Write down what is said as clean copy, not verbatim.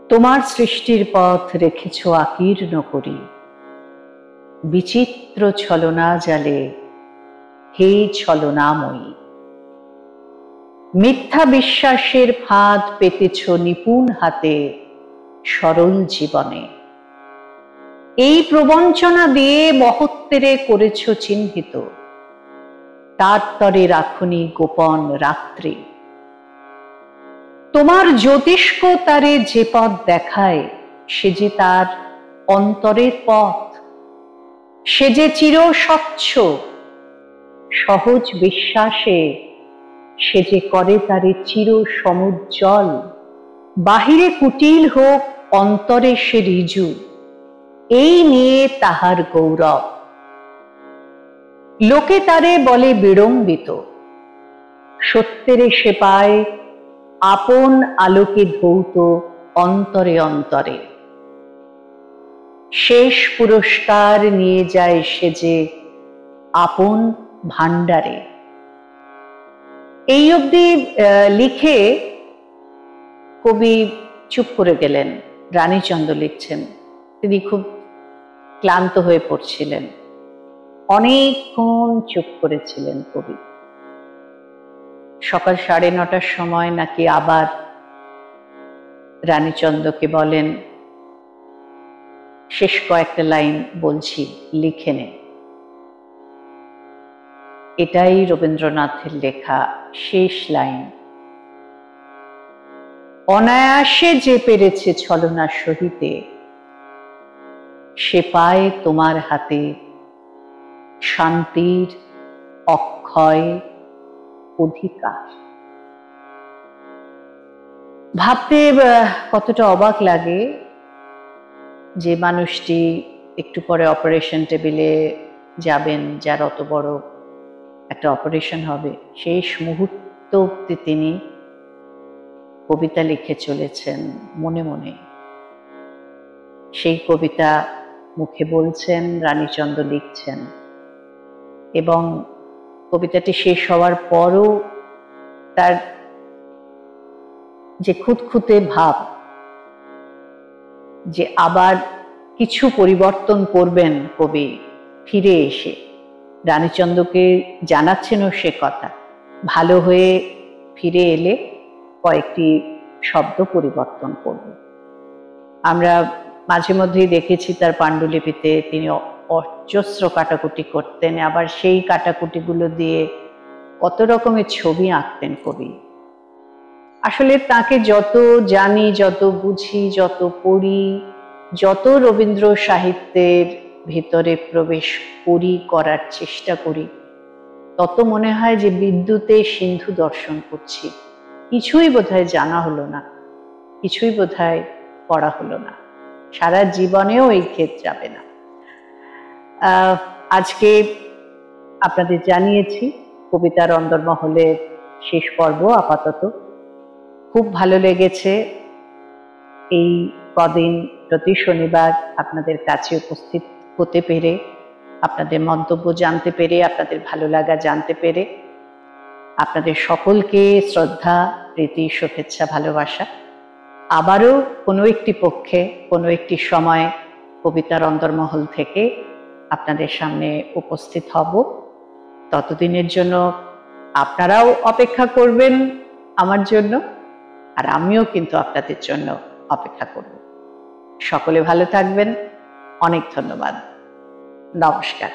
তোমার সৃষ্টির পথ রেখেছ আকীর্ণ করি, বিচিত্র ছলনা জালে হে ছলনাময়ী। মিথ্যা বিশ্বাসের ফাঁদ পেতেছ নিপুণ হাতে সরল জীবনে। এই প্রবঞ্চনা দিয়ে মহত্বেরে করেছ চিহ্নিত, তার তরে রাখনি গোপন রাত্রি। তোমার জ্যোতিষ্ক তারে যে পথ দেখায় সে যে তার অন্তরের পথ, সে যে চির স্বচ্ছ সহজ বিশ্বাসে সে যে করে তারে চির সমুজ্জ্বল। বাহিরে কুটিল হোক অন্তরে সে ঋজু, এই নিয়ে তাহার গৌরব। লোকে তারে বলে বিড়ম্বিত, সত্যেরে সে পায় আপন আলোকে ধৌত অন্তরে অন্তরে। শেষ পুরস্কার নিয়ে যায় সে যে আপন ভাণ্ডারে। এই অবধি লিখে কবি চুপ করে গেলেন। রানীচন্দ্র লিখছেন, তিনি খুব ক্লান্ত হয়ে পড়ছিলেন, অনেকক্ষণ চুপ করেছিলেন কবি। সকাল 9:30টার সময় নাকি আবার রানীচন্দ্রকে বলেন, শেষ কয়েকটা লাইন বলছি, লিখে নে। এটাই রবীন্দ্রনাথের লেখা শেষ লাইন। অনায়াসে যে পেরেছে ছলনা সহিতে, সে পায় তোমার হাতে শান্তির অক্ষয় অধিকার। ভাবতে কতটা অবাক লাগে যে মানুষটি একটু পরে অপারেশন টেবিলে যাবেন, যার অত বড় একটা অপারেশন হবে, শেষ মুহূর্ত অবধি তিনি কবিতা লিখে চলেছেন মনে মনে। সেই কবিতা মুখে বলছেন, রানীচন্দ্র লিখছেন, এবং কবিতাটি শেষ হওয়ার পরও তার যে খুঁতখুঁতে ভাব, যে আবার কিছু পরিবর্তন করবেন কবি ফিরে এসে, রানীচন্দ্রকে জানাচ্ছেনও সে কথা, ভালো হয়ে ফিরে এলে কয়েকটি শব্দ পরিবর্তন করব। আমরা মাঝে মধ্যেই দেখেছি তার পাণ্ডুলিপিতে তিনি অজস্র কাটাকুটি করতেন, আবার সেই কাটাকুটিগুলো দিয়ে কত রকমের ছবি আঁকতেন কবি। আসলে তাকে যত জানি, যত বুঝি, যত পড়ি, যত রবীন্দ্র সাহিত্যের ভিতরে প্রবেশ করি, করার চেষ্টা করি, তত মনে হয় যে বিদ্যুতে সিন্ধু দর্শন করছি। কিছুই বোধহয় জানা হলো না, কিছুই বোধহয় পড়া হলো না, সারা জীবনেও এই ক্ষেত যাবে না। আজকে আপনাদের জানিয়েছি কবিতার অন্দরমহলের শেষ পর্ব আপাতত। খুব ভালো লেগেছে এই কদিন প্রতি শনিবার আপনাদের কাছে উপস্থিত হতে পেরে, আপনাদের মন্তব্য জানতে পেরে, আপনাদের ভালো লাগা জানতে পেরে। আপনাদের সকলকে শ্রদ্ধা, প্রীতি, শুভেচ্ছা, ভালোবাসা। আবারও কোনো একটি পক্ষে, কোনো একটি সময় কবিতার অন্দরমহল থেকে আপনাদের সামনে উপস্থিত হব। ততদিনের জন্য আপনারাও অপেক্ষা করবেন আমার জন্য, আর আমিও কিন্তু আপনাদের জন্য অপেক্ষা করব। সকলে ভালো থাকবেন। অনেক ধন্যবাদ। নমস্কার।